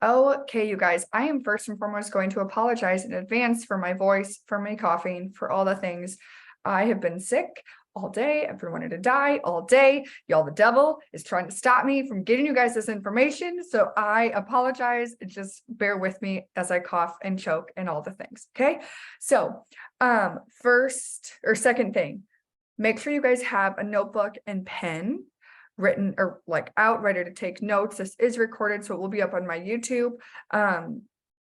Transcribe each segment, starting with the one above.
Okay, you guys, I am first and foremost going to apologize in advance for my voice, for my coughing, for all the things. I have been sick all day. I've been wanting to die all day. Y'all, the devil is trying to stop me from getting you guys this information. So I apologize. Just bear with me as I cough and choke and all the things. Okay. So, first or second thing, make sure you guys have a notebook and pen written or like out ready to take notes. This is recorded, so it will be up on my YouTube.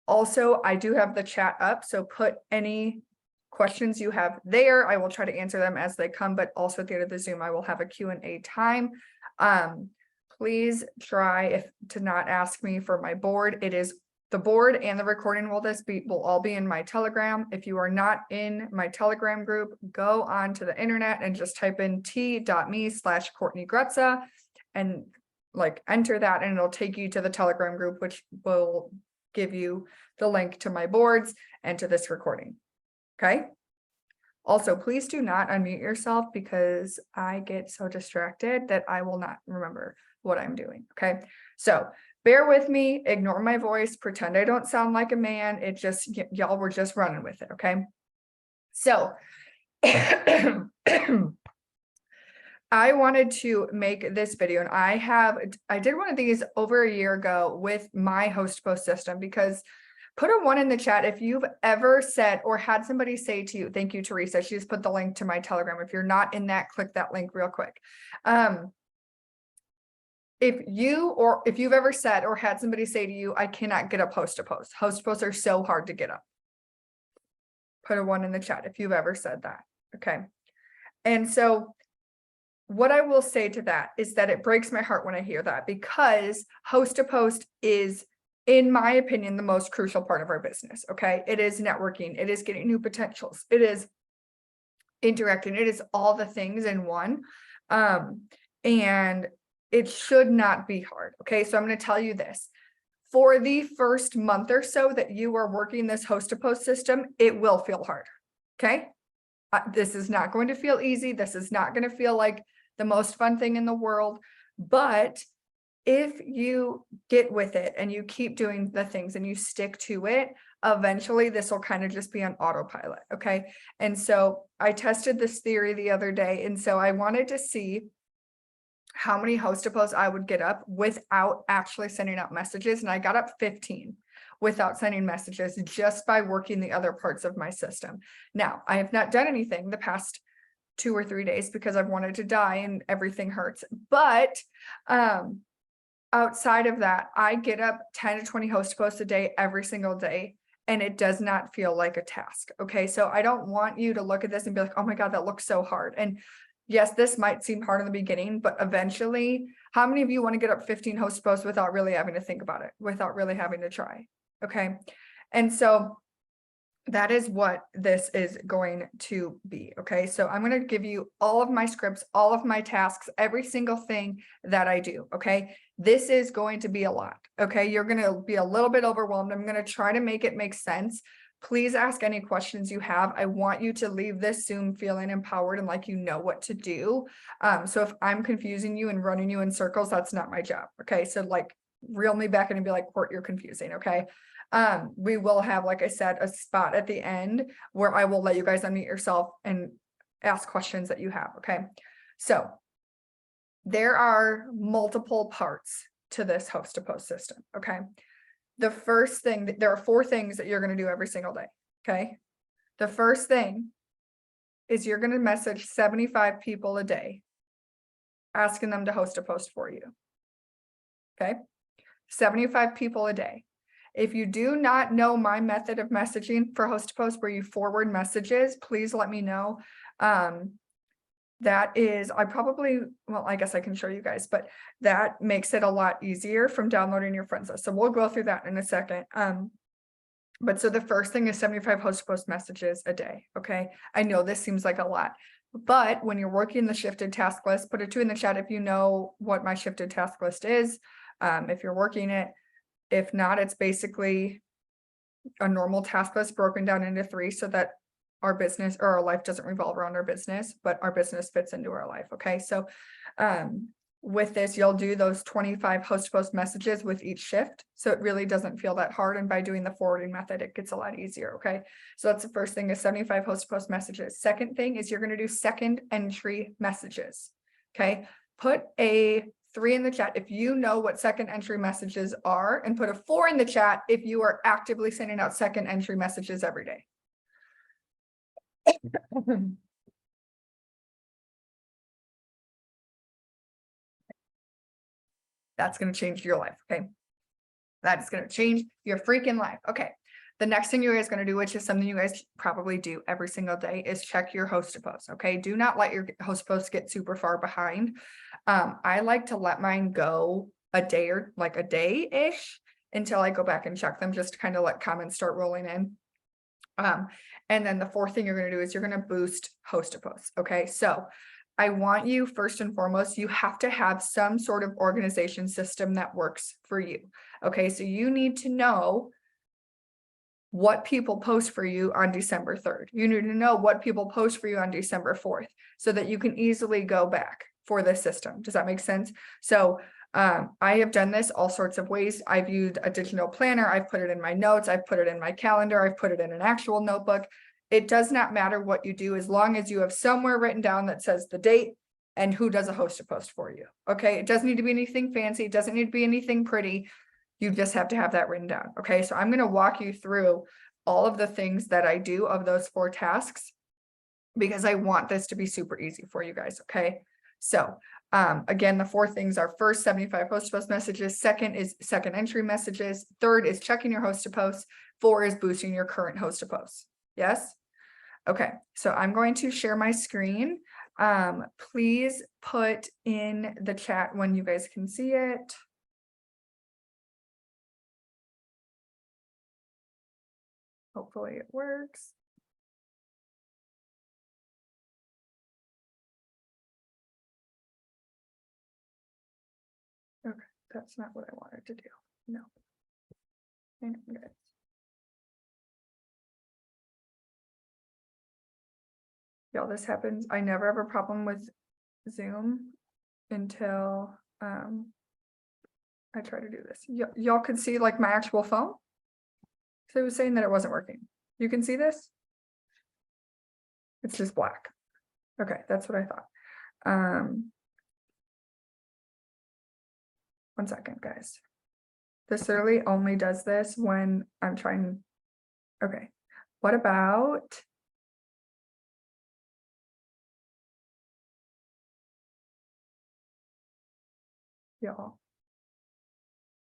Also, I do have the chat up, so put any questions you have there. I will try to answer them as they come, but also at the end of the Zoom, I will have a Q&A time. Please try to not ask me for my board. It is the board and the recording will all be in my Telegram. If you are not in my Telegram group, go on to the internet and just type in t.me/Courtney Grutza and like enter that, and it'll take you to the Telegram group, which will give you the link to my boards and to this recording. Okay. Also, please do not unmute yourself because I get so distracted that I will not remember what I'm doing. Okay. So bear with me, ignore my voice, pretend I don't sound like a man. It just, y'all were just running with it. Okay. So I wanted to make this video, and I did one of these over a year ago with my HostPost system, because put a 1 in the chat if you've ever said or had somebody say to you, thank you, Teresa. She just put the link to my Telegram. If you're not in that, click that link real quick. If you've ever said or had somebody say to you, I cannot get up HostPost. HostPosts are so hard to get up. Put a 1 in the chat if you've ever said that. Okay. And so what I will say to that is that it breaks my heart when I hear that, because HostPost is, in my opinion, the most crucial part of our business. Okay. It is networking. It is getting new potentials. It is interacting. It is all the things in one. And it should not be hard. Okay. So I'm going to tell you this. For the first month or so that you are working this HostPost system, it will feel hard. Okay. This is not going to feel easy. This is not going to feel like the most fun thing in the world. But if you get with it and you keep doing the things and you stick to it, eventually this will kind of just be on autopilot. Okay. And so I tested this theory the other day. And so I wanted to see how many HostPosts I would get up without actually sending out messages. And I got up 15 without sending messages, just by working the other parts of my system. Now, I have not done anything the past 2 or 3 days because I've wanted to die and everything hurts. But outside of that, I get up 10 to 20 HostPosts a day every single day, and it does not feel like a task. Okay. So I don't want you to look at this and be like, oh my God, that looks so hard. And yes, this might seem hard in the beginning, but eventually, how many of you want to get up 15 HostPosts without really having to think about it, without really having to try? Okay. And so that is what this is going to be. Okay. So I'm going to give you all of my scripts, all of my tasks, every single thing that I do. Okay. This is going to be a lot. Okay. You're going to be a little bit overwhelmed. I'm going to try to make it make sense. Please ask any questions you have. I want you to leave this Zoom feeling empowered and like you know what to do. So if I'm confusing you and running you in circles, that's not my job. Okay. So like reel me back in and be like, Court, you're confusing. Okay. We will have, like I said, a spot at the end where I will let you guys unmute yourself and ask questions that you have. Okay. So there are multiple parts to this HostPost system. Okay. The first thing, there are 4 things that you're going to do every single day. Okay. The first thing is you're going to message 75 people a day, asking them to host a post for you. Okay. 75 people a day. If you do not know my method of messaging for HostPost where you forward messages, please let me know. That is, I guess I can show you guys, but that makes it a lot easier from downloading your friends list. So we'll go through that in a second. But so the first thing is 75 HostPost messages a day. Okay. I know this seems like a lot, but when you're working the shifted task list, put a 2 in the chat if you know what my shifted task list is. If you're working it, if not, it's basically a normal task list broken down into 3 so that our business or our life doesn't revolve around our business, but our business fits into our life. Okay. So with this, you'll do those 25 host to post messages with each shift. So it really doesn't feel that hard. And by doing the forwarding method, it gets a lot easier. Okay. So that's the first thing is 75 host to post messages. Second thing is you're going to do second entry messages. Okay. Put a 3 in the chat if you know what second entry messages are, and put a 4 in the chat if you are actively sending out second entry messages every day. That's going to change your life. Okay. That is going to change your freaking life. Okay. The next thing you guys are going to do, which is something you guys probably do every single day, is check your host to post. Okay. Do not let your host posts get super far behind. I like to let mine go a day or like a day-ish until I go back and check them, just to kind of let comments start rolling in. And then the fourth thing you're going to do is you're going to boost host to post. Okay. So I want you, first and foremost, you have to have some sort of organization system that works for you. Okay. So you need to know what people post for you on December 3rd. You need to know what people post for you on December 4th, so that you can easily go back for this system. Does that make sense? So I have done this all sorts of ways. I've used a digital planner. I've put it in my notes. I've put it in my calendar. I've put it in an actual notebook. It does not matter what you do, as long as you have somewhere written down that says the date and who does a host to post for you. Okay. It doesn't need to be anything fancy. It doesn't need to be anything pretty. You just have to have that written down. Okay. So I'm going to walk you through all of the things that I do of those 4 tasks, because I want this to be super easy for you guys. Okay. So again, the 4 things are: first, 75 host to post messages. Second is second entry messages. Third is checking your host to post. 4 is boosting your current host to post. Yes. Okay. So I'm going to share my screen. Please put in the chat when you guys can see it. Hopefully it works. Okay, that's not what I wanted to do. No. Hang on, guys. Y'all, this happens. I never have a problem with Zoom until I try to do this. Y'all could see like my actual phone. So it was saying that it wasn't working. You can see this? It's just black. Okay, that's what I thought. 1 second, guys. This literally only does this when I'm trying. Okay, what about y'all?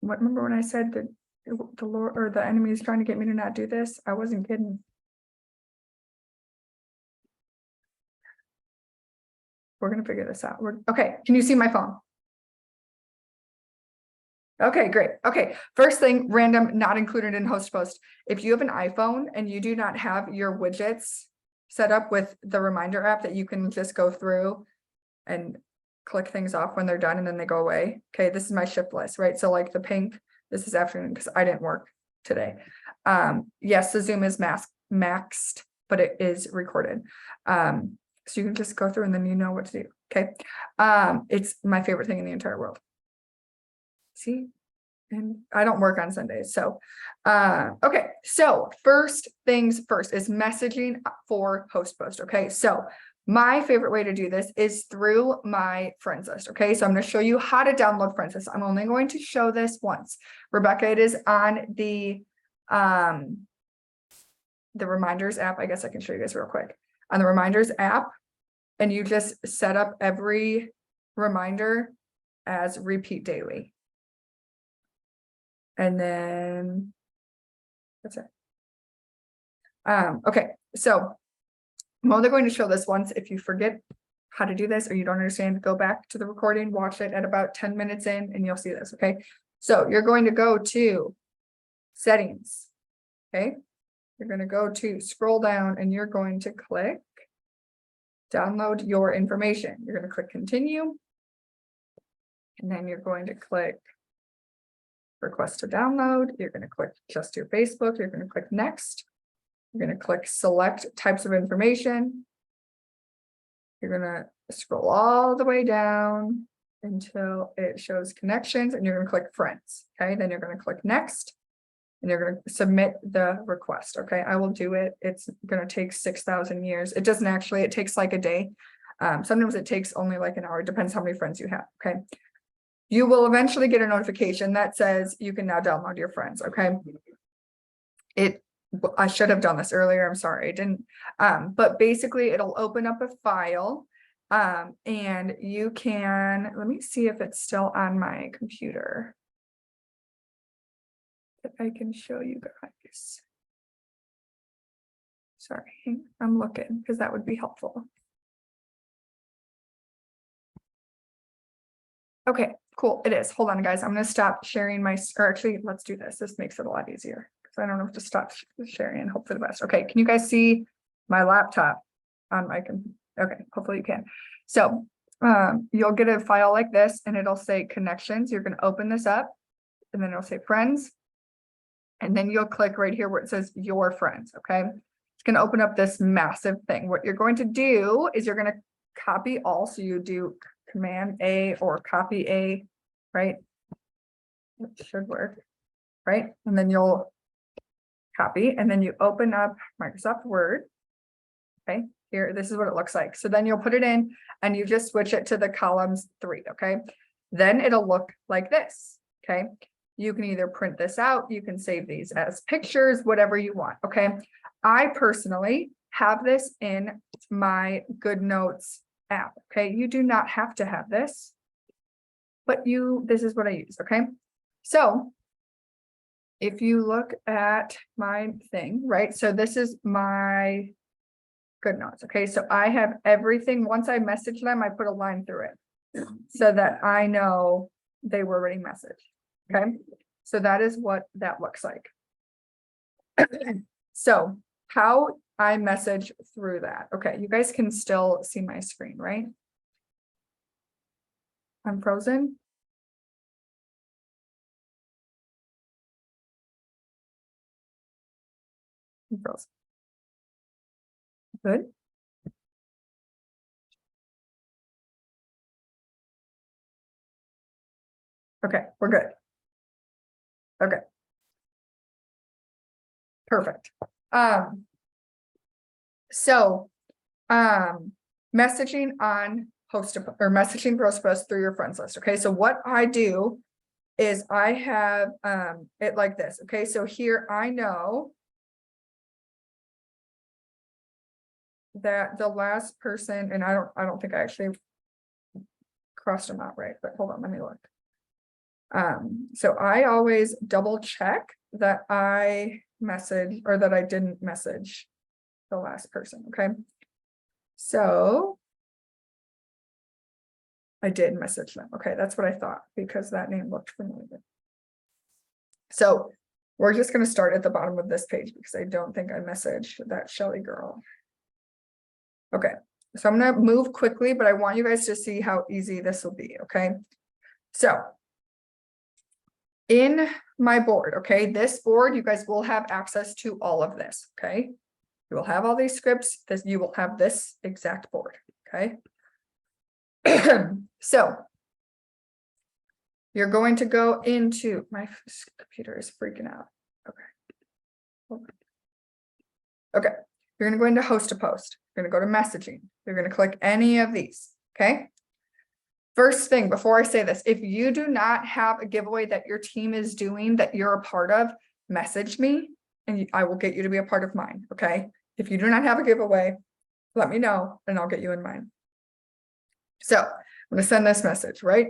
Remember when I said that the Lord or the enemy is trying to get me to not do this? I wasn't kidding. We're gonna figure this out. Okay. Can you see my phone? Okay, great. Okay, first thing, random, not included in host post. If you have an iPhone and you do not have your widgets set up with the reminder app that you can just go through and click things off when they're done and then they go away. Okay, this is my shift list, right? So like the pink, this is afternoon because I didn't work today. Yes, the Zoom is maxed, but it is recorded. So you can just go through and then you know what to do. Okay. It's my favorite thing in the entire world. See, and I don't work on Sundays. So, okay. So first things first is messaging for host post. Okay. So my favorite way to do this is through my friends list. Okay. So I'm going to show you how to download friends list. I'm only going to show this once. Rebecca, it is on the Reminders app. I guess I can show you guys real quick on the Reminders app, and you just set up every reminder as repeat daily. And then that's it. Okay, so I'm only going to show this once. If you forget how to do this or you don't understand, go back to the recording, watch it at about 10 minutes in, and you'll see this. Okay, so you're going to go to settings. Okay, you're going to go to scroll down and you're going to click download your information. You're going to click continue, and then you're going to click request to download. You're going to click just your Facebook. You're going to click next. You're going to click select types of information. You're going to scroll all the way down until it shows connections, and you're gonna click friends, okay? Then you're gonna click next. And you're gonna submit the request, okay? I will do it. It's gonna take 6,000 years. It doesn't actually, it takes like a day. Sometimes it takes only like an hour, it depends how many friends you have, okay? You will eventually get a notification that says you can now download your friends, okay? I should have done this earlier, I'm sorry, I didn't. But basically it'll open up a file. And you can, let me see if it's still on my computer. That I can show you guys. Sorry, I'm looking because that would be helpful. Okay, cool. It is. Hold on, guys. I'm going to stop sharing my, or actually, let's do this. This makes it a lot easier because I don't have to stop sharing and hope for the best. Okay, can you guys see my laptop on my computer? Okay, hopefully you can. So you'll get a file like this and it'll say connections. You're going to open this up and then it'll say friends. And then you'll click right here where it says your friends. Okay, it's going to open up this massive thing. What you're going to do is you're going to copy all. So you do Command A or copy A, right? It should work, right? And then you'll copy and then you open up Microsoft Word. Okay, here, this is what it looks like. So then you'll put it in and you just switch it to the columns 3. Okay, then it'll look like this. Okay, you can either print this out, you can save these as pictures, whatever you want. Okay, I personally have this in my GoodNotes app. Okay, you do not have to have this, but this is what I use. Okay, so if you look at my thing, right? So this is my GoodNotes. Okay, so I have everything. Once I message them, I put a line through it so that I know they were already messaged. Okay, so that is what that looks like. So how I message through that. Okay, you guys can still see my screen, right? I'm frozen. I'm frozen. Good. Okay, we're good. Okay. Perfect. So messaging on or messaging Postgres through your friends list. Okay, so what I do is I have it like this. Okay, so here I know that the last person, and I don't think I actually crossed them out right, but hold on, let me look. So I always double check that I message or that I didn't message the last person. Okay, so I did message them. Okay, that's what I thought because that name looked familiar. So we're just going to start at the bottom of this page because I don't think I messaged that Shelly girl. Okay, so I'm going to move quickly, but I want you guys to see how easy this will be. Okay, so in my board, okay, this board, you guys will have access to all of this. Okay, you will have all these scripts. You will have this exact board. Okay. So you're going to go into my computer is freaking out. Okay. Okay. You're going to go into host to post. You're going to go to messaging. You're going to click any of these. Okay. First thing before I say this, if you do not have a giveaway that your team is doing that you're a part of, message me and I will get you to be a part of mine. Okay. If you do not have a giveaway, let me know and I'll get you in mine. So I'm going to send this message, right?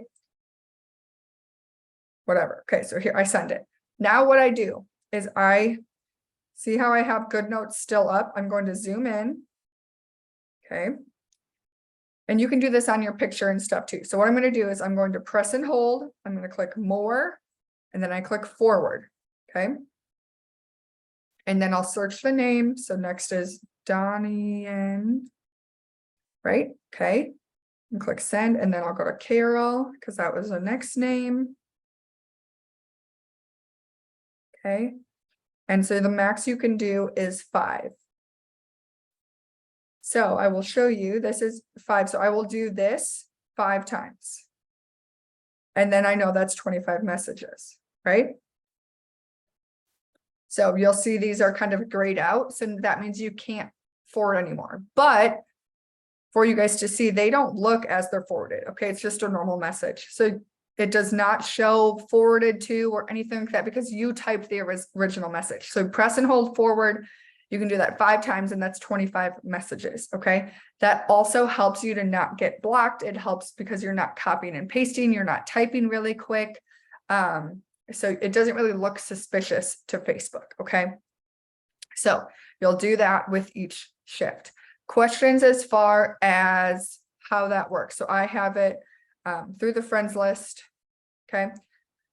Whatever. Okay, so here I send it. Now what I do is I see how I have GoodNotes still up. I'm going to zoom in. Okay. And you can do this on your picture and stuff too. So what I'm going to do is I'm going to press and hold. I'm going to click more and then I click forward. Okay. And then I'll search the name. So next is Donnie and right. Okay. And click send and then I'll go to Carol because that was the next name. Okay. And so the max you can do is 5. So I will show you, this is 5. So I will do this 5 times. And then I know that's 25 messages, right? So you'll see these are kind of grayed out. So that means you can't forward anymore. But for you guys to see, they don't look as they're forwarded. Okay, it's just a normal message. So it does not show forwarded to or anything like that because you typed the original message. So press and hold forward. You can do that 5 times and that's 25 messages. Okay, that also helps you to not get blocked. It helps because you're not copying and pasting. You're not typing really quick. So it doesn't really look suspicious to Facebook. Okay, so you'll do that with each shift. Questions as far as how that works. So I have it through the friends list. Okay.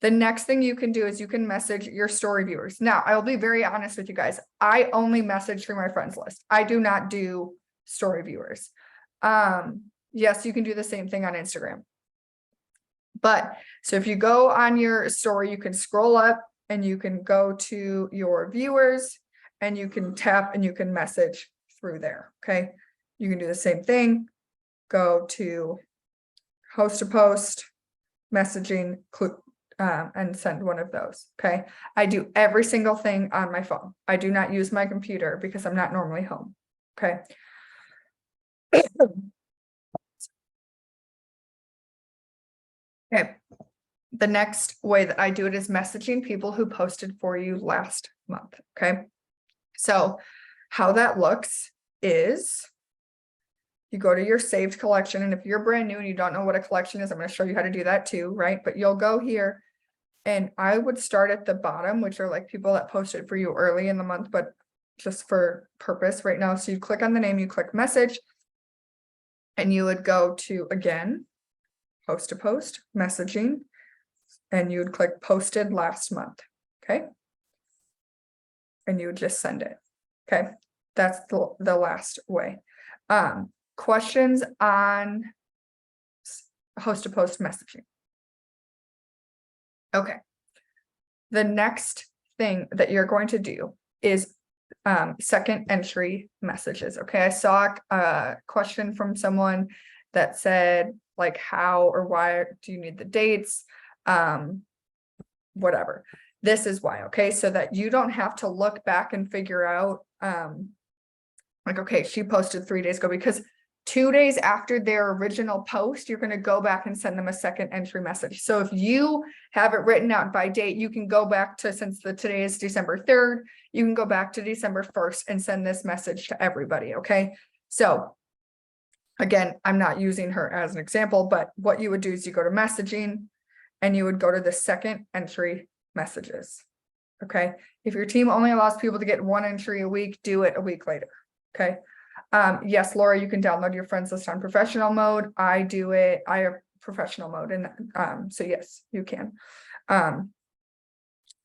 The next thing you can do is you can message your story viewers. Now, I'll be very honest with you guys. I only message through my friends list. I do not do story viewers. Yes, you can do the same thing on Instagram. But so if you go on your story, you can scroll up and you can go to your viewers and you can tap and you can message through there. Okay. You can do the same thing. Go to host to post, messaging, and send one of those. Okay. I do every single thing on my phone. I do not use my computer because I'm not normally home. Okay. Okay. The next way that I do it is messaging people who posted for you last month. Okay. So how that looks is you go to your saved collection. And if you're brand new and you don't know what a collection is, I'm going to show you how to do that too, right? But you'll go here and I would start at the bottom, which are like people that posted for you early in the month, but just for purpose right now. So you click on the name, you click message, and you would go to, again, host to post, messaging, and you would click posted last month. Okay. And you would just send it. Okay. That's the last way. Questions on host to post messaging. Okay. The next thing that you're going to do is second entry messages. Okay. I saw a question from someone that said like, how or why do you need the dates? Whatever. This is why. Okay. So that you don't have to look back and figure out like, okay, she posted 3 days ago, because 2 days after their original post, you're going to go back and send them a second entry message. So if you have it written out by date, you can go back to, since today is December 3rd, you can go back to December 1st and send this message to everybody. Okay. So again, I'm not using her as an example, but what you would do is you go to messaging and you would go to the second entry messages. Okay. If your team only allows people to get 1 entry a week, do it a week later. Okay. Yes, Laura, you can download your friends list on professional mode. I do it. I have professional mode. And so yes, you can.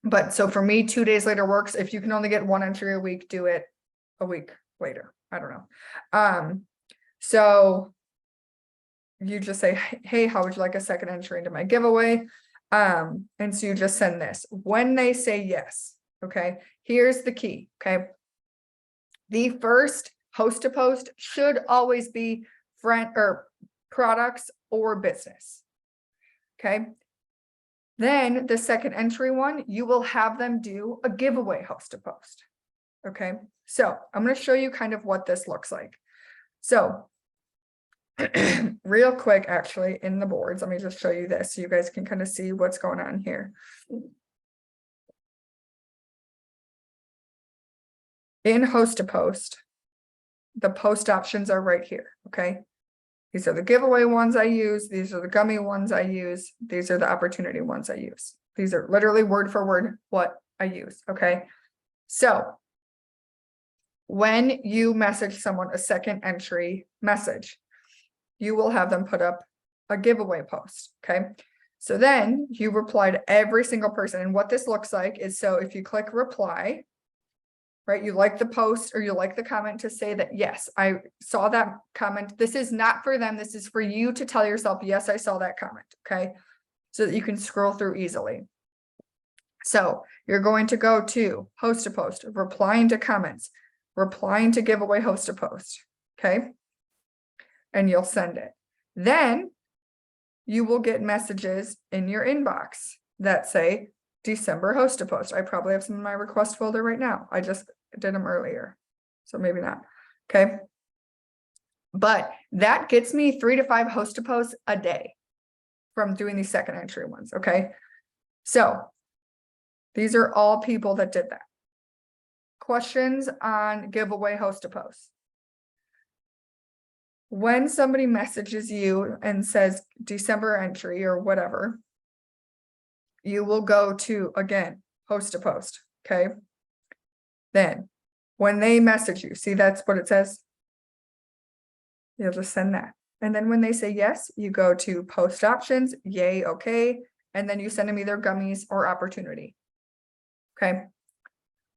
But so for me, 2 days later works. If you can only get 1 entry a week, do it a week later. I don't know. So you just say, hey, how would you like a second entry into my giveaway? And so you just send this. When they say yes, okay, here's the key. Okay. The first host to post should always be friend or products or business. Okay. Then the second entry one, you will have them do a giveaway host to post. Okay. So I'm going to show you kind of what this looks like. So real quick, actually, in the boards, let me just show you this so you guys can kind of see what's going on here. In host to post, the post options are right here. Okay. These are the giveaway ones I use. These are the gummy ones I use. These are the opportunity ones I use. These are literally word for word what I use. Okay. So when you message someone a second entry message, you will have them put up a giveaway post. Okay. So then you reply to every single person. And what this looks like is, so if you click reply, right, you like the post or you like the comment, to say that, yes, I saw that comment. This is not for them. This is for you to tell yourself, yes, I saw that comment. Okay. So that you can scroll through easily. So you're going to go to host to post, replying to comments, replying to giveaway host to post. Okay. And you'll send it. Then you will get messages in your inbox that say December host a post. I probably have some in my request folder right now. I just did them earlier, so maybe not. Okay. But that gets me 3 to 5 host a posts a day from doing these second entry ones. Okay. So these are all people that did that. Questions on giveaway host a post. When somebody messages you and says December entry or whatever, you will go to, again, host a post. Okay. Then when they message you, see, that's what it says. You'll just send that. And then when they say yes, you go to post options, yay, okay. And then you send them either gummies or opportunity. Okay.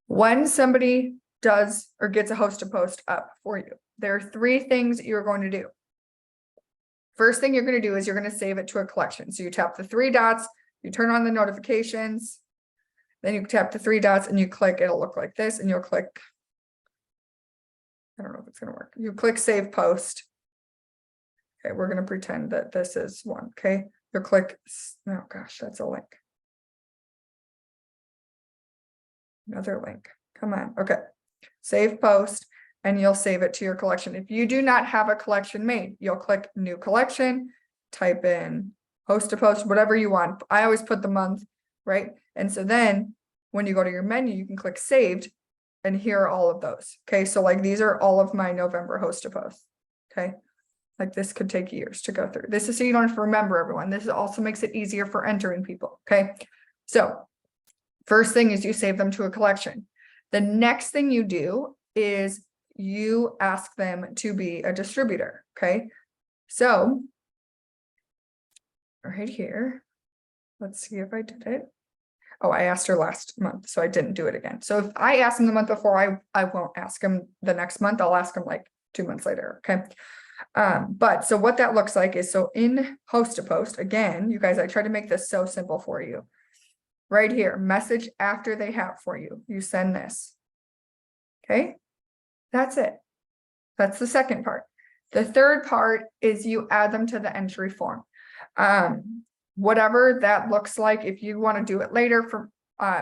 When somebody does or gets a host a post up for you, there are 3 things you're going to do. First thing you're going to do is you're going to save it to a collection. So you tap the 3 dots, you turn on the notifications, then you tap the 3 dots and you click, it'll look like this, and you'll click, I don't know if it's going to work. You click save post. Okay, we're going to pretend that this is one. Okay, you'll click, oh gosh, that's a link. Another link. Come on. Okay, save post, and you'll save it to your collection. If you do not have a collection made, you'll click new collection, type in host a post, whatever you want. I always put the month, right? And so then when you go to your menu, you can click saved, and here are all of those. Okay, so like these are all of my November host a posts. Okay, like this could take years to go through. This is so you don't have to remember everyone. This also makes it easier for entering people. Okay, so first thing is you save them to a collection. The next thing you do is you ask them to be a distributor. Okay, so right here, let's see if I did it. Oh, I asked her last month, so I didn't do it again. So if I ask them the month before, I won't ask them the next month. I'll ask them like 2 months later. Okay. But so what that looks like is, so in host a post, again, you guys, I try to make this so simple for you. Right here, message after they have for you. You send this. Okay. That's it. That's the second part. The third part is you add them to the entry form. Whatever that looks like, if you want to do it later, for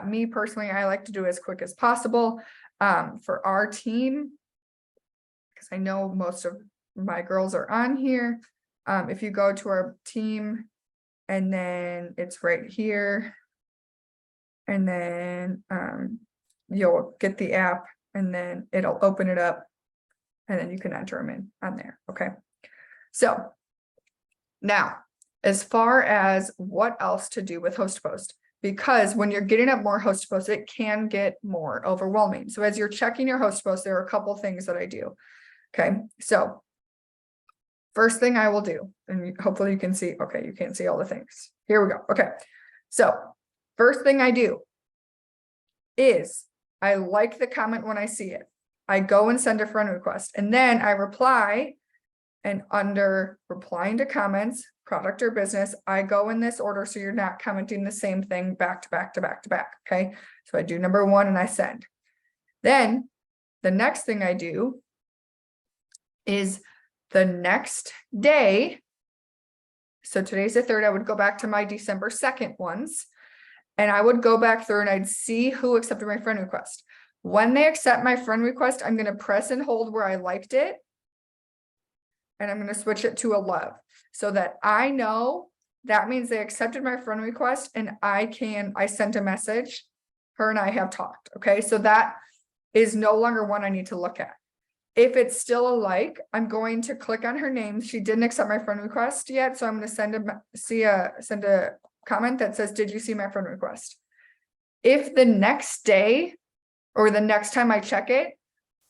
me personally, I like to do it as quick as possible. For our team, because I know most of my girls are on here. If you go to our team, and then it's right here, and then you'll get the app, and then it'll open it up, and then you can enter them in on there. Okay, so now as far as what else to do with host post, because when you're getting up more host posts, it can get more overwhelming. So as you're checking your host posts, there are a couple things that I do. Okay, so first thing I will do, and hopefully you can see, okay, you can't see all the things. Here we go. Okay, so first thing I do is I like the comment when I see it. I go and send a friend request, and then I reply, and under replying to comments, product or business, I go in this order so you're not commenting the same thing back to back to back to back. Okay, so I do number 1 and I send. Then the next thing I do is the next day. So today's the 3rd. I would go back to my December 2nd ones, and I would go back through and I'd see who accepted my friend request. When they accept my friend request, I'm going to press and hold where I liked it, and I'm going to switch it to a love, so that I know that means they accepted my friend request, and I sent a message. Her and I have talked. Okay, so that is no longer one I need to look at. If it's still a like, I'm going to click on her name. She didn't accept my friend request yet, so I'm going to send a comment that says, "Did you see my friend request?" If the next day or the next time I check it,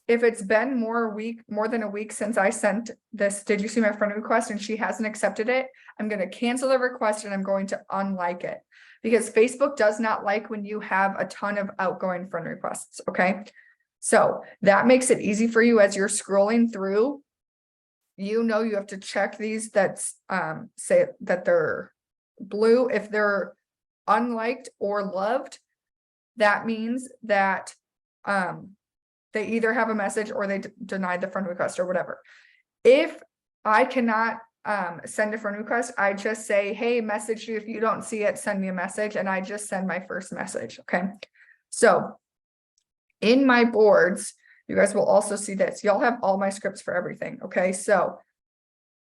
if it's been more than a week since I sent this, "Did you see my friend request?" and she hasn't accepted it, I'm going to cancel the request and I'm going to unlike it, because Facebook does not like when you have a ton of outgoing friend requests. Okay, so that makes it easy for you as you're scrolling through. You know, you have to check these that say that they're blue. If they're unliked or loved, that means that they either have a message or they denied the friend request or whatever. If I cannot send a friend request, I just say, hey, message you. If you don't see it, send me a message, and I just send my first message. Okay. So in my boards, you guys will also see this. Y'all have all my scripts for everything. Okay. So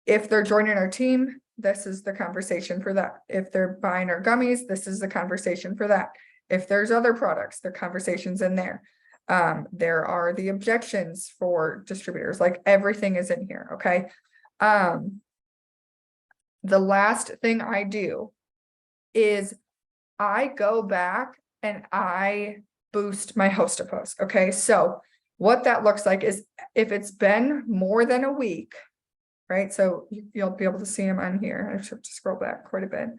if they're joining our team, this is the conversation for that. If they're buying our gummies, this is the conversation for that. If there's other products, the conversations in there. There are the objections for distributors, like everything is in here. Okay. The last thing I do is I go back and I boost my host posts. Okay. So what that looks like is if it's been more than a week, right? So you'll be able to see them on here. I have to scroll back quite a bit.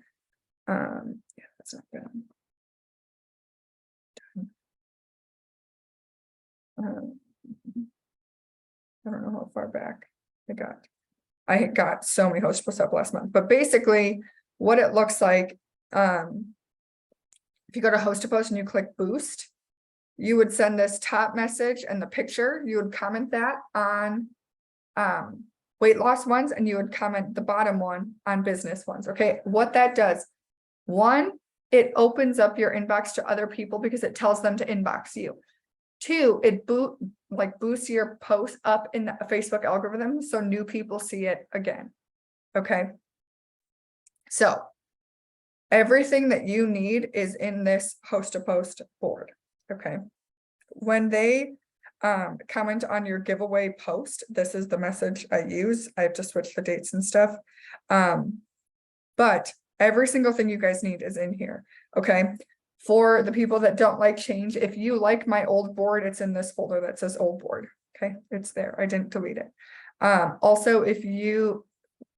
Yeah, that's not good. I don't know how far back I got. I got so many host posts up last month, but basically what it looks like, if you go to host a post and you click boost, you would send this top message and the picture, you would comment that on weight loss ones, and you would comment the bottom one on business ones. Okay, what that does, one, it opens up your inbox to other people because it tells them to inbox you. Two, it boosts your post up in the Facebook algorithm so new people see it again. Okay. So everything that you need is in this host a post board. Okay. When they comment on your giveaway post, this is the message I use. I have to switch the dates and stuff. But every single thing you guys need is in here. Okay. For the people that don't like change, if you like my old board, it's in this folder that says old board. Okay, it's there. I didn't delete it. Also,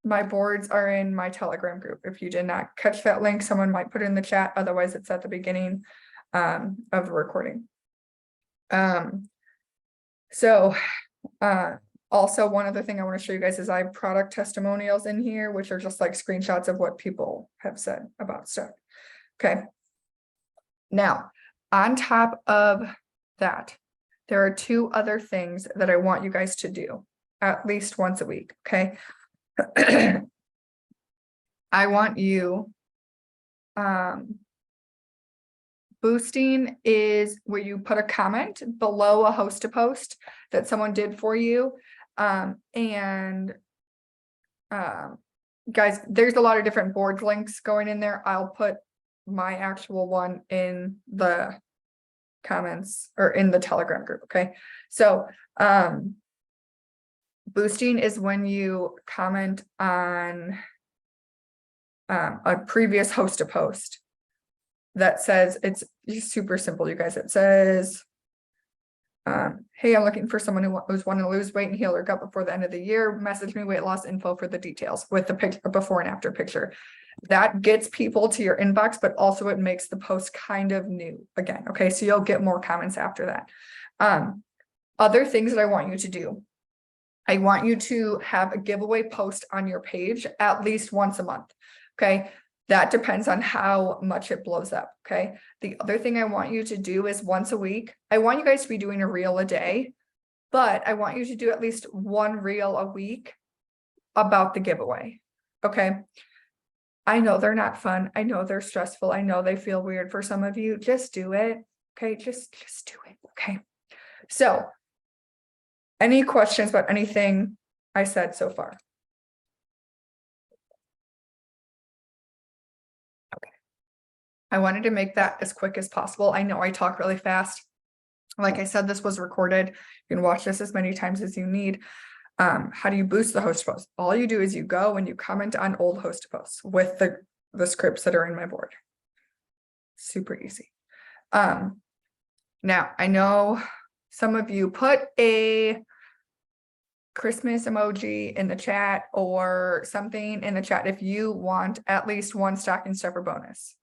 my boards are in my Telegram group. If you did not catch that link, someone might put it in the chat. Otherwise, it's at the beginning of the recording. Also, one other thing I want to show you guys is I have product testimonials in here, which are just like screenshots of what people have said about stuff. Okay. Now, on top of that, there are two other things that I want you guys to do at least once a week. Okay. I want you, boosting is where you put a comment below a host a post that someone did for you. Guys, there's a lot of different board links going in there. I'll put my actual one in the comments or in the Telegram group. Okay. So, boosting is when you comment on a previous host a post that says, it's super simple, you guys. It says, hey, I'm looking for someone who's wanting to lose weight and heal their gut before the end of the year. Message me weight loss info for the details with the picture, before and after picture. That gets people to your inbox, but also it makes the post kind of new again. Okay, so you'll get more comments after that. Other things that I want you to do. I want you to have a giveaway post on your page at least once a month. Okay. That depends on how much it blows up. Okay. The other thing I want you to do is once a week. I want you guys to be doing a reel a day, but I want you to do at least one reel a week about the giveaway. Okay. I know they're not fun. I know they're stressful. I know they feel weird for some of you. Just do it. Okay. Just do it. Okay. So any questions about anything I said so far? Okay. I wanted to make that as quick as possible. I know I talk really fast. Like I said, this was recorded. You can watch this as many times as you need. How do you boost the host post? All you do is you go and you comment on old host posts with the scripts that are in my board. Super easy. Now I know some of you put a Christmas emoji in the chat or something in the chat if you want at least one stocking stuffer bonus.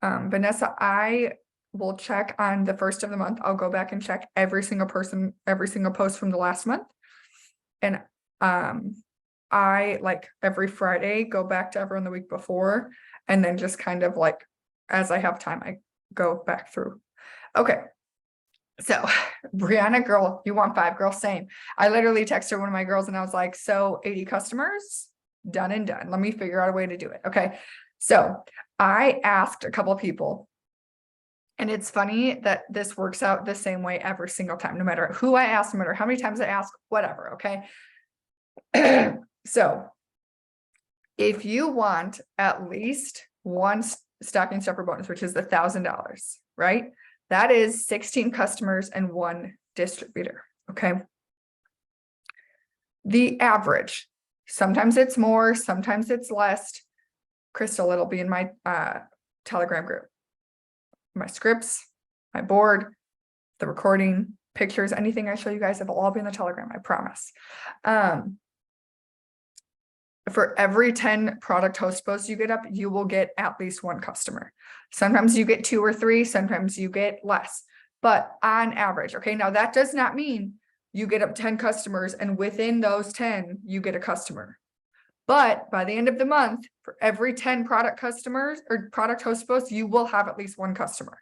Vanessa, I will check on the first of the month. I'll go back and check every single post from the last month. And I like every Friday go back to everyone the week before, and then just kind of like, as I have time, I go back through. Okay. So Brianna, girl, you want 5, girl, same. I literally texted one of my girls and I was like, so 80 customers, done and done. Let me figure out a way to do it. Okay. So I asked a couple of people, and it's funny that this works out the same way every single time, no matter who I ask, no matter how many times I ask, whatever. Okay. So if you want at least one stocking stuffer bonus, which is the $1,000, right? That is 16 customers and 1 distributor. Okay. The average, sometimes it's more, sometimes it's less. Crystal, it'll be in my Telegram group. My scripts, my board, the recording, pictures, anything I show you guys, it'll all be in the Telegram, I promise. For every 10 product host posts you get up, you will get at least 1 customer. Sometimes you get 2 or 3, sometimes you get less, but on average, okay, now that does not mean you get up 10 customers and within those 10, you get a customer. But by the end of the month, for every 10 product customers or product host posts, you will have at least 1 customer.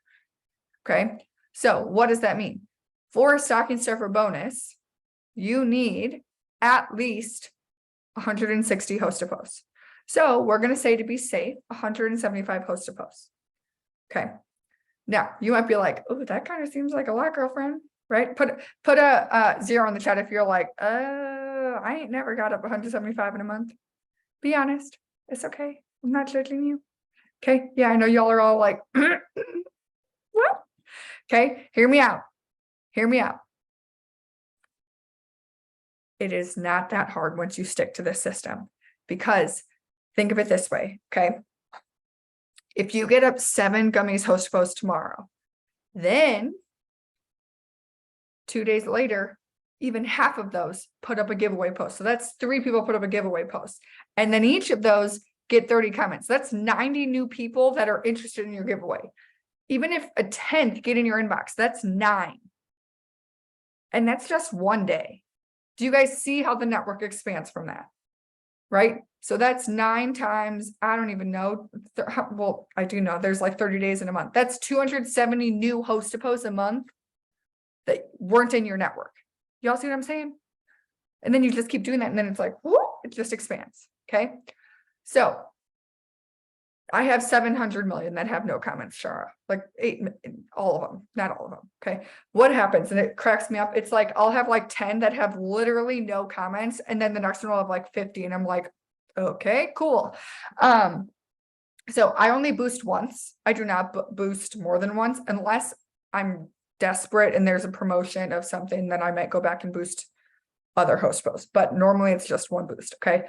Okay, so what does that mean? For a stocking stuffer bonus, you need at least 160 host to posts. So we're going to say, to be safe, 175 host to posts. Okay. Now you might be like, oh, that kind of seems like a lot, girlfriend, right? Put a 0 in the chat if you're like, I ain't never got up 175 in a month. Be honest. It's okay. I'm not judging you. Okay. Yeah, I know y'all are all like, what? Okay. Hear me out. Hear me out. It is not that hard once you stick to this system, because think of it this way. Okay. If you get up 7 gummies host posts tomorrow, then 2 days later, even half of those put up a giveaway post. So that's 3 people put up a giveaway post. And then each of those get 30 comments. That's 90 new people that are interested in your giveaway. Even if a 10th get in your inbox, that's 9. And that's just 1 day. Do you guys see how the network expands from that? Right? So that's 9 times, I don't even know. Well, I do know there's like 30 days in a month. That's 270 new host to posts a month that weren't in your network. Y'all see what I'm saying? And then you just keep doing that. And then it's like, whoop, it just expands. Okay. So I have 700 million that have no comments, Shara, like 8, all of them, not all of them. Okay. What happens? And it cracks me up. It's like, I'll have like 10 that have literally no comments. And then the next one will have like 50. And I'm like, okay, cool. So I only boost once. I do not boost more than once unless I'm desperate and there's a promotion of something, then I might go back and boost other host posts, but normally it's just 1 boost. Okay.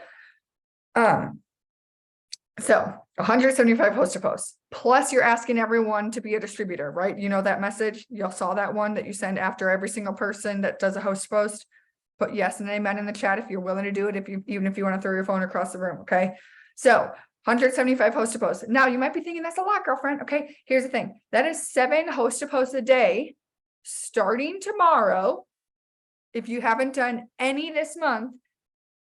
So 175 host to posts, plus you're asking everyone to be a distributor, right? You know that message, y'all saw that one that you send after every single person that does a host post. Put yes and amen in the chat if you're willing to do it, even if you want to throw your phone across the room. Okay. So 175 host to posts. Now you might be thinking that's a lot, girlfriend. Okay. Here's the thing. That is 7 host to posts a day starting tomorrow. If you haven't done any this month,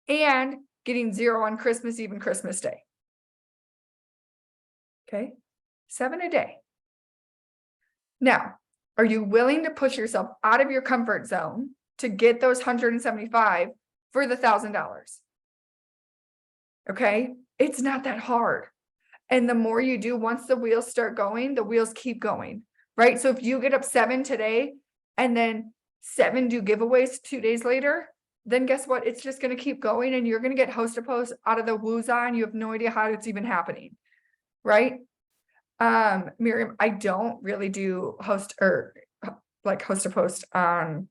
and getting 0 on Christmas Eve and Christmas Day. Okay. 7 a day. Now, are you willing to push yourself out of your comfort zone to get those 175 for the $1,000? Okay. It's not that hard. And the more you do, once the wheels start going, the wheels keep going, right? So if you get up 7 today and then 7 do giveaways 2 days later, then guess what? It's just going to keep going and you're going to get host to post out of the woozah and you have no idea how it's even happening, right? Miriam, I don't really do host to post on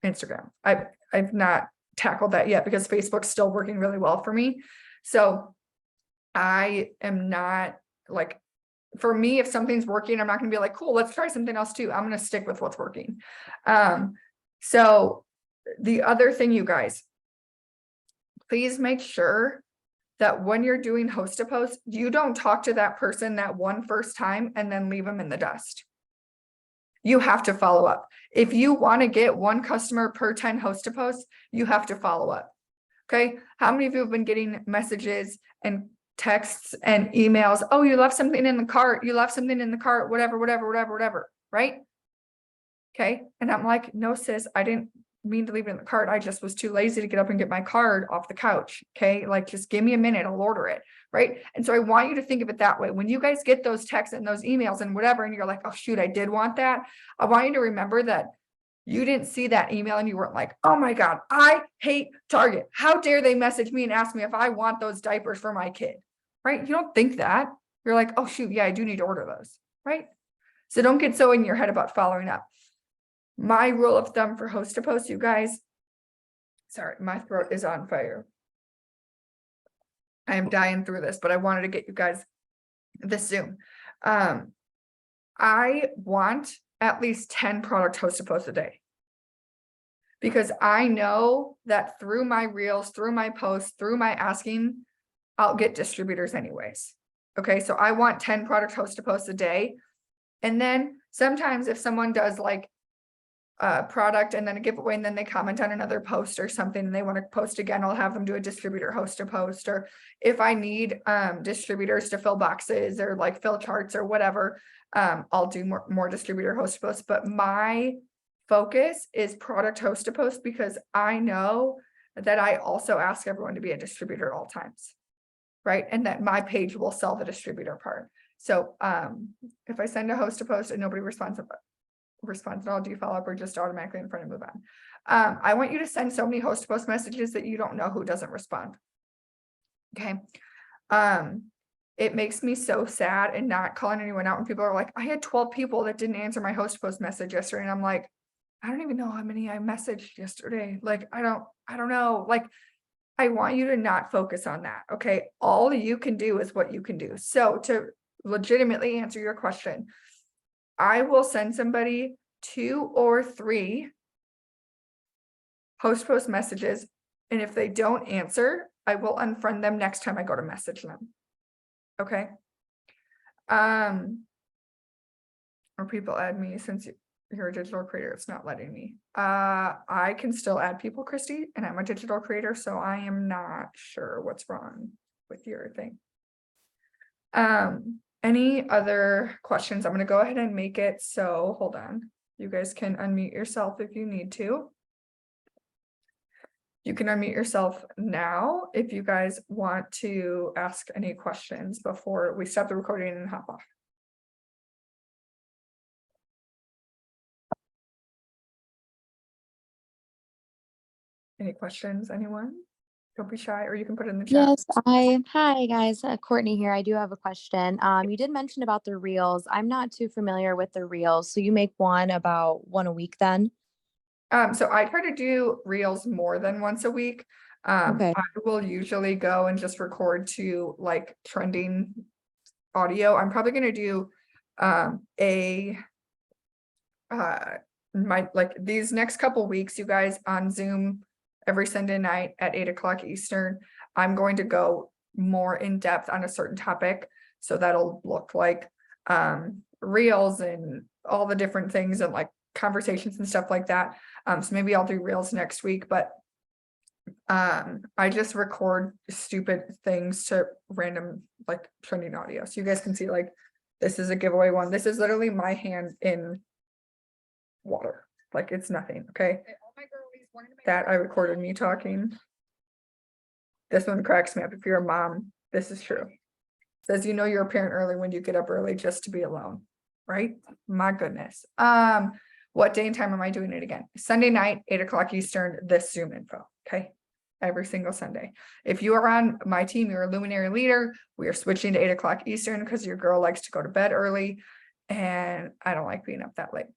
Instagram. I've not tackled that yet because Facebook's still working really well for me. So I am not like, for me, if something's working, I'm not going to be like, cool, let's try something else too. I'm going to stick with what's working. So the other thing, you guys, please make sure that when you're doing host to post, you don't talk to that person that one first time and then leave them in the dust. You have to follow up. If you want to get 1 customer per 10 host to posts, you have to follow up. Okay. How many of you have been getting messages and texts and emails? Oh, you left something in the cart. You left something in the cart, whatever, right? Okay. And I'm like, no, sis, I didn't mean to leave it in the cart. I just was too lazy to get up and get my card off the couch. Okay. Like, just give me a minute. I'll order it. Right. And so I want you to think of it that way. When you guys get those texts and those emails and whatever, and you're like, oh, shoot, I did want that. I want you to remember that you didn't see that email and you weren't like, oh my God, I hate Target. How dare they message me and ask me if I want those diapers for my kid. Right. You don't think that. You're like, oh, shoot. Yeah, I do need to order those. Right. So don't get so in your head about following up. My rule of thumb for host to post, you guys. Sorry, my throat is on fire. I am dying through this, but I wanted to get you guys this Zoom. I want at least 10 product host to post a day. Because I know that through my reels, through my posts, through my asking, I'll get distributors anyways. Okay, so I want 10 product host to post a day. And then sometimes if someone does like a product and then a giveaway and then they comment on another post or something and they want to post again, I'll have them do a distributor host to post. Or if I need distributors to fill boxes or like fill charts or whatever, I'll do more distributor host to post. But my focus is product host to post because I know that I also ask everyone to be a distributor at all times. Right. And that my page will sell the distributor part. So if I send a host to post and nobody responds at all, do you follow up or just automatically in front and move on? I want you to send so many host to post messages that you don't know who doesn't respond. Okay. It makes me so sad and not calling anyone out when people are like, I had 12 people that didn't answer my host post message yesterday. And I'm like, I don't even know how many I messaged yesterday. Like, I don't know. Like, I want you to not focus on that. Okay. All you can do is what you can do. So to legitimately answer your question, I will send somebody 2 or 3 host post messages. And if they don't answer, I will unfriend them next time I go to message them. Okay. Or people add me since you're a digital creator, it's not letting me. I can still add people, Christy, and I'm a digital creator, so I am not sure what's wrong with your thing. Any other questions? I'm going to go ahead and make it so, hold on. You guys can unmute yourself if you need to. You can unmute yourself now if you guys want to ask any questions before we stop the recording and hop off. Any questions, anyone? Don't be shy, or you can put it in the chat. Yes, hi guys, Courtney here. I do have a question. You did mention about the reels. I'm not too familiar with the reels. So you make one a week then? So I try to do reels more than once a week. Okay. I will usually go and just record to like trending audio. I'm probably going to do my like these next couple weeks, you guys, on Zoom every Sunday night at 8:00 Eastern. I'm going to go more in depth on a certain topic. So that'll look like reels and all the different things and like conversations and stuff like that. So maybe I'll do reels next week, but I just record stupid things to random like trending audio. So you guys can see like this is a giveaway one. This is literally my hand in water. Like it's nothing. Okay. That I recorded me talking. This one cracks me up. If you're a mom, this is true. Says, you know, you're a parent early when you get up early just to be alone. Right. My goodness. What day and time am I doing it again? Sunday night, 8:00 Eastern, this Zoom info. Okay. Every single Sunday. If you are on my team, you're a luminary leader. We are switching to 8:00 Eastern because your girl likes to go to bed early. And I don't like being up that late.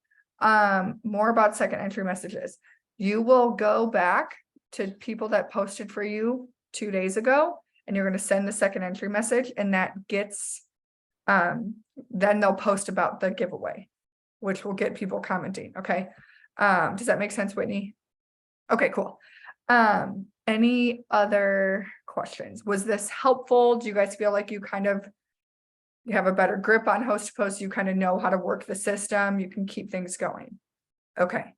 More about second entry messages. You will go back to people that posted for you 2 days ago, and you're going to send the second entry message, and that gets, then they'll post about the giveaway, which will get people commenting. Okay. Does that make sense, Whitney? Okay, cool. Any other questions? Was this helpful? Do you guys feel like you have a better grip on host to post? You kind of know how to work the system. You can keep things going. Okay.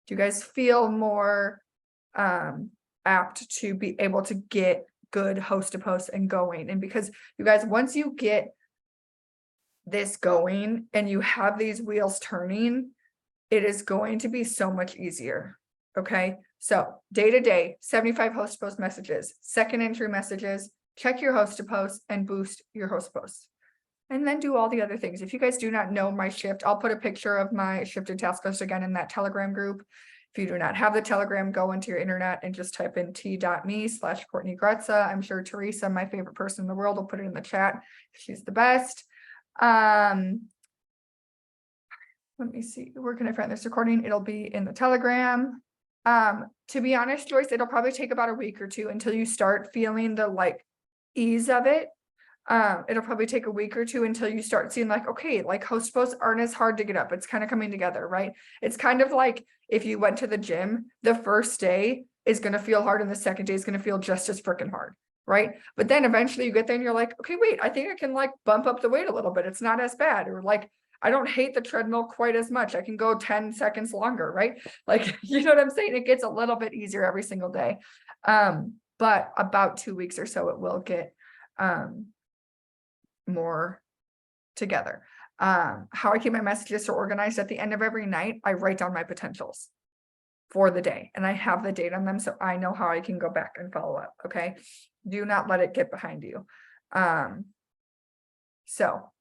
Do you guys feel more apt to be able to get good host to post and going? And because you guys, once you get this going and you have these wheels turning, it is going to be so much easier. Okay, so day to day, 75 host post messages, second entry messages, check your host to post and boost your host posts. And then do all the other things. If you guys do not know my shift, I'll put a picture of my shifted task list again in that Telegram group. If you do not have the Telegram, go into your internet and just type in t.me/Courtney Gretza. I'm sure Teresa, my favorite person in the world, will put it in the chat. She's the best. Let me see, where can I find this recording? It'll be in the Telegram. To be honest, Joyce, it'll probably take about a week or two until you start feeling the like ease of it. It'll probably take a week or two until you start seeing like, okay, like host posts aren't as hard to get up. It's kind of coming together, right? It's kind of like if you went to the gym, the first day is going to feel hard and the second day is going to feel just as freaking hard, right? But then eventually you get there and you're like, okay, wait, I think I can like bump up the weight a little bit. It's not as bad. Or like, I don't hate the treadmill quite as much. I can go 10 seconds longer, right? Like, you know what I'm saying? It gets a little bit easier every single day. But about 2 weeks or so, it will get, more together. How I keep my messages so organized, at the end of every night, I write down my potentials for the day and I have the date on them. So I know how I can go back and follow up. Okay. Do not let it get behind you. So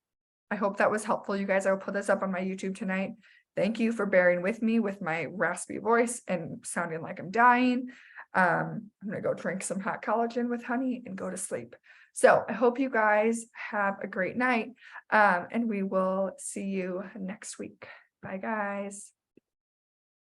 I hope that was helpful, you guys. I will put this up on my YouTube tonight. Thank you for bearing with me with my raspy voice and sounding like I'm dying. I'm gonna go drink some hot collagen with honey and go to sleep. So I hope you guys have a great night. And we will see you next week. Bye, guys.